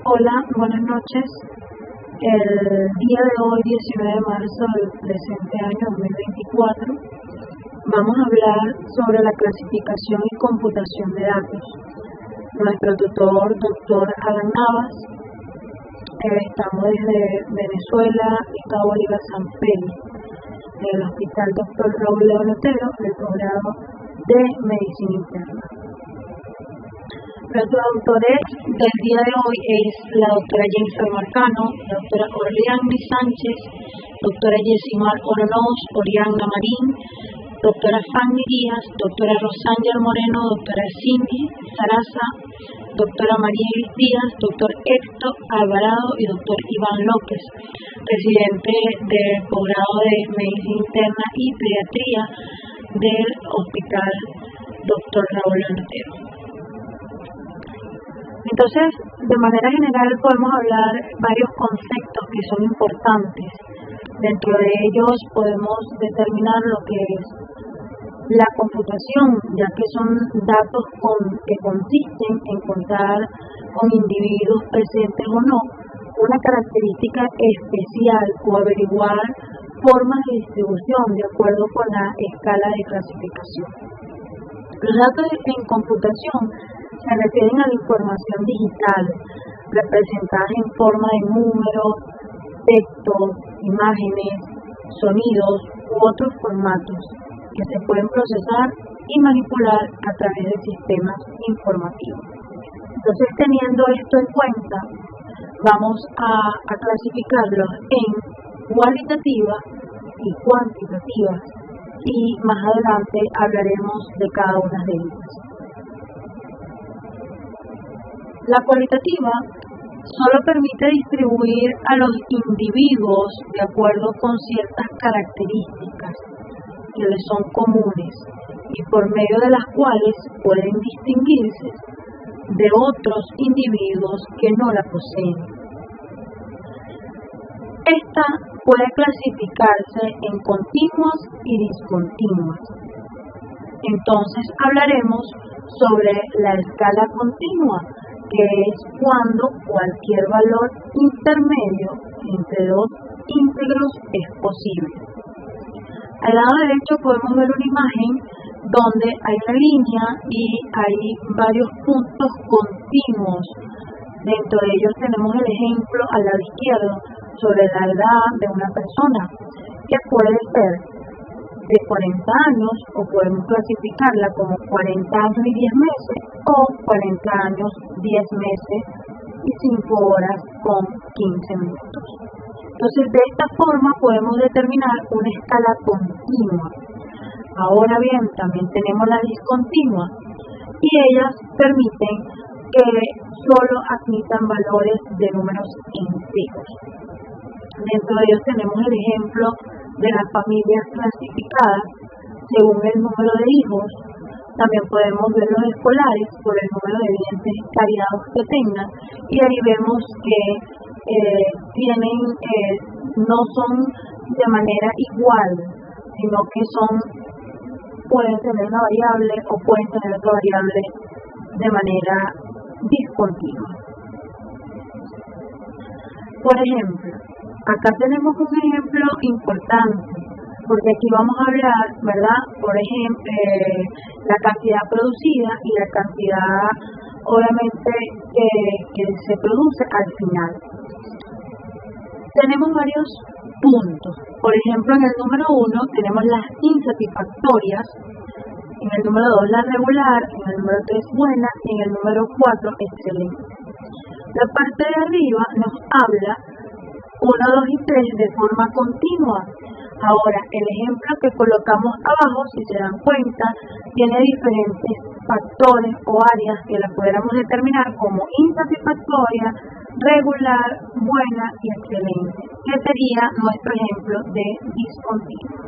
Hola, buenas noches. El día de hoy, 19 de marzo del presente año 2024, vamos a hablar sobre la clasificación y computación de datos. Nuestro tutor, doctor Alan Navas, estamos desde Venezuela, Estado Bolívar, San Félix, del Hospital Dr. Raúl León Otero, del programa de Medicina Interna. Nuestros autores del día de hoy es la doctora Jennifer Marcano, la doctora Orleana Sánchez, doctora Yesimar Oronoz, Oriana Marín, doctora Fanny Díaz, doctora Rosángel Moreno, doctora Cindy Sarasa, doctora María Díaz, doctor Héctor Alvarado y doctor Iván López, presidente del posgrado de Medicina Interna y Pediatría del Hospital Dr. Raúl León Otero. Entonces, de manera general podemos hablar varios conceptos que son importantes. Dentro de ellos podemos determinar lo que es la computación, ya que son datos que consisten en contar con individuos presentes o no, una característica especial o averiguar formas de distribución de acuerdo con la escala de clasificación. Los datos en computación se refieren a la información digital, representada en forma de números, textos, imágenes, sonidos u otros formatos que se pueden procesar y manipular a través de sistemas informativos. Entonces, teniendo esto en cuenta, vamos a clasificarlos en cualitativas y cuantitativas, y más adelante hablaremos de cada una de ellas. La cualitativa solo permite distribuir a los individuos de acuerdo con ciertas características que les son comunes y por medio de las cuales pueden distinguirse de otros individuos que no la poseen. Esta puede clasificarse en continuas y discontinuas. Entonces hablaremos sobre la escala continua, que es cuando cualquier valor intermedio entre dos íntegros es posible. Al lado derecho podemos ver una imagen donde hay una línea y hay varios puntos continuos. Dentro de ellos tenemos el ejemplo al lado izquierdo sobre la edad de una persona, que puede ser de 40 años, o podemos clasificarla como 40 años y 10 meses, o 40 años, 10 meses y 5 horas con 15 minutos. Entonces, de esta forma podemos determinar una escala continua. Ahora bien, también tenemos la discontinua, y ellas permiten que solo admitan valores de números enteros. Dentro de ellos tenemos el ejemplo de las familias clasificadas según el número de hijos. También podemos ver los escolares por el número de dientes cariados que tengan, y ahí vemos que no son de manera igual, sino que pueden tener una variable o pueden tener otra variable de manera discontinua. Por ejemplo, acá tenemos un ejemplo importante, porque aquí vamos a hablar, ¿verdad? Por ejemplo, la cantidad producida y la cantidad, obviamente, que se produce al final. Tenemos varios puntos. Por ejemplo, en el número 1 tenemos las insatisfactorias, en el número 2 la regular, en el número 3 buena y en el número 4 excelente. La parte de arriba nos habla 1, 2 y 3 de forma continua. Ahora, el ejemplo que colocamos abajo, si se dan cuenta, tiene diferentes factores o áreas que la pudiéramos determinar como insatisfactoria, regular, buena y excelente, que sería nuestro ejemplo de discontinua.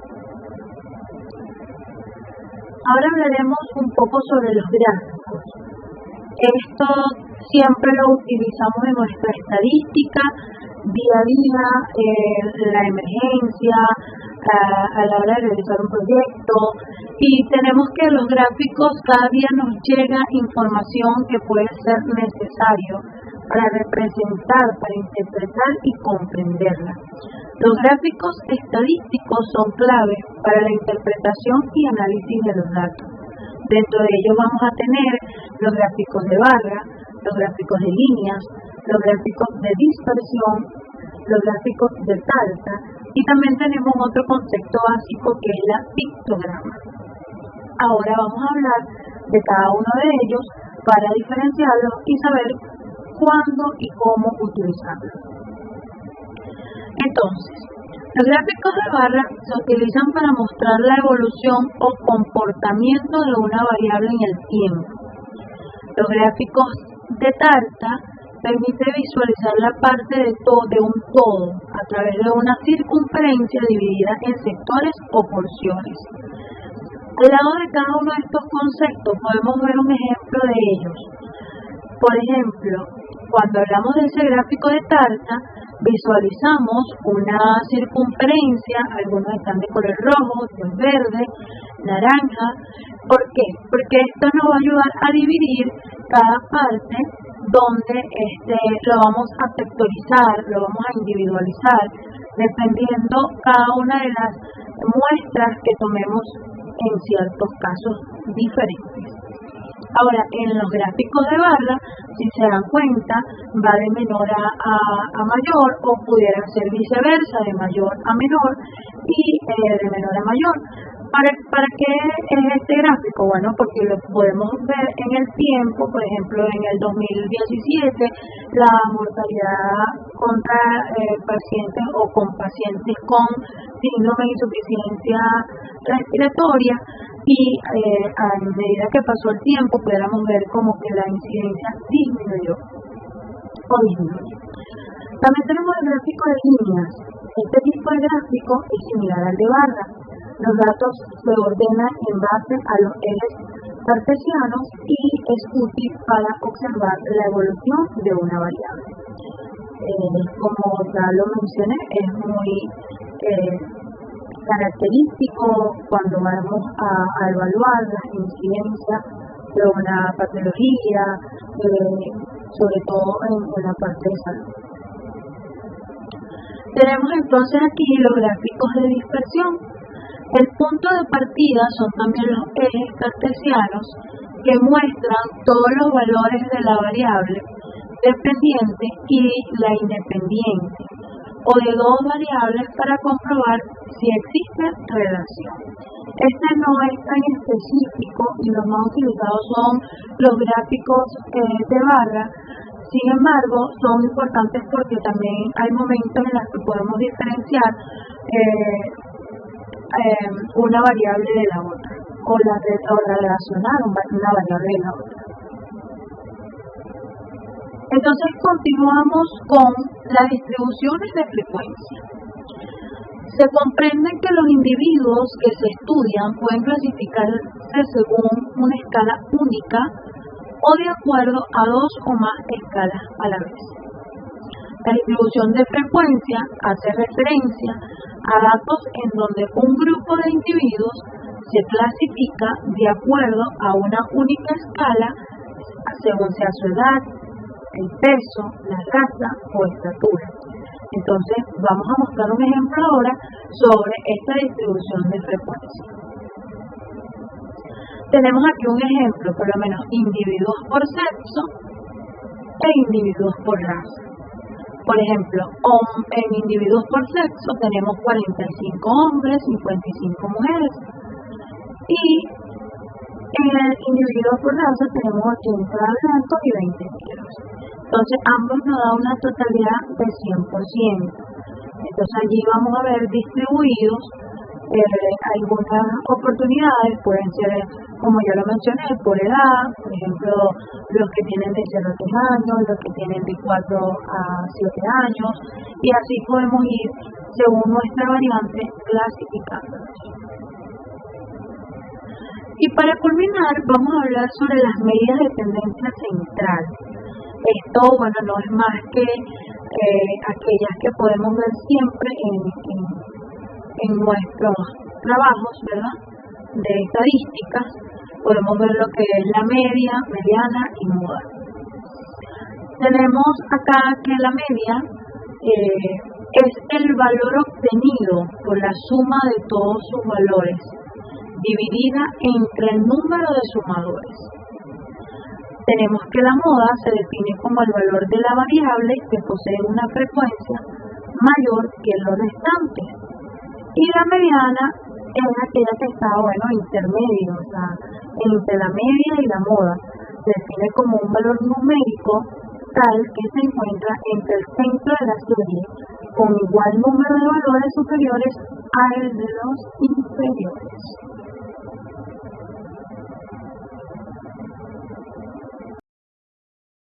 Ahora hablaremos un poco sobre los gráficos. Esto siempre lo utilizamos en nuestra estadística día a día, la emergencia, a la hora de realizar un proyecto, y tenemos que los gráficos cada día nos llega información que puede ser necesario para representar, para interpretar y comprenderla. Los gráficos estadísticos son clave para la interpretación y análisis de los datos. Dentro de ellos vamos a tener los gráficos de barra, los gráficos de líneas, los gráficos de dispersión, los gráficos de tarta y también tenemos otro concepto básico que es la pictograma. Ahora vamos a hablar de cada uno de ellos para diferenciarlos y saber cuándo y cómo utilizarlos. Entonces, los gráficos de barra se utilizan para mostrar la evolución o comportamiento de una variable en el tiempo. Los gráficos de tarta permite visualizar la parte de un todo a través de una circunferencia dividida en sectores o porciones. Al lado de cada uno de estos conceptos podemos ver un ejemplo de ellos. Por ejemplo, cuando hablamos de ese gráfico de tarta, visualizamos una circunferencia, algunos están de color rojo, otros verde, naranja. ¿Por qué? Porque esto nos va a ayudar a dividir cada parte donde lo vamos a sectorizar, lo vamos a individualizar, dependiendo cada una de las muestras que tomemos en ciertos casos diferentes. Ahora, en los gráficos de barra, si se dan cuenta, va de menor a mayor o pudiera ser viceversa, de mayor a menor y de menor a mayor. ¿Para qué es este gráfico? Bueno, porque lo podemos ver en el tiempo. Por ejemplo, en el 2017, la mortalidad contra pacientes o con pacientes con síndrome de insuficiencia respiratoria, y a medida que pasó el tiempo pudiéramos ver como que la incidencia disminuyó. También tenemos el gráfico de líneas. Este tipo de gráfico es similar al de barra. Los datos se ordenan en base a los ejes cartesianos y es útil para observar la evolución de una variable. Como ya lo mencioné, es muy característico cuando vamos a evaluar las incidencias de una patología, sobre todo en la parte de salud. Tenemos entonces aquí los gráficos de dispersión. El punto de partida son también los ejes cartesianos que muestran todos los valores de la variable dependiente y la independiente, o de dos variables para comprobar si existe relación. Este no es tan específico y los más utilizados son los gráficos de barra. Sin embargo, son importantes porque también hay momentos en los que podemos diferenciar una variable de la otra o relacionar una variable de la otra. Entonces continuamos con las distribuciones de frecuencia. Se comprende que los individuos que se estudian pueden clasificarse según una escala única o de acuerdo a dos o más escalas a la vez. La distribución de frecuencia hace referencia a datos en donde un grupo de individuos se clasifica de acuerdo a una única escala según sea su edad, el peso, la raza o estatura. Entonces vamos a mostrar un ejemplo ahora sobre esta distribución de frecuencia. Tenemos aquí un ejemplo, por lo menos individuos por sexo e individuos por raza. Por ejemplo, en individuos por sexo tenemos 45 hombres, 55 mujeres, y en el individuo por raza tenemos 80 blancos y 20 negros. Entonces ambos nos dan una totalidad de 100%. Entonces allí vamos a ver distribuidos algunas oportunidades, pueden ser, como ya lo mencioné, por edad, por ejemplo, los que tienen de 0 a 3 años, los que tienen de 4 a 7 años, y así podemos ir, según nuestra variante, clasificándolos. Y para culminar, vamos a hablar sobre las medidas de tendencia central. Esto, bueno, no es más que aquellas que podemos ver siempre en nuestros trabajos, ¿verdad?, de estadísticas. Podemos ver lo que es la media, mediana y moda. Tenemos acá que la media es el valor obtenido por la suma de todos sus valores, dividida entre el número de sumadores. Tenemos que la moda se define como el valor de la variable que posee una frecuencia mayor que los restantes. Y la mediana es aquella que está, intermedio, o sea, entre la media y la moda. Se define como un valor numérico tal que se encuentra entre el centro de la serie con igual número de valores superiores al de los inferiores.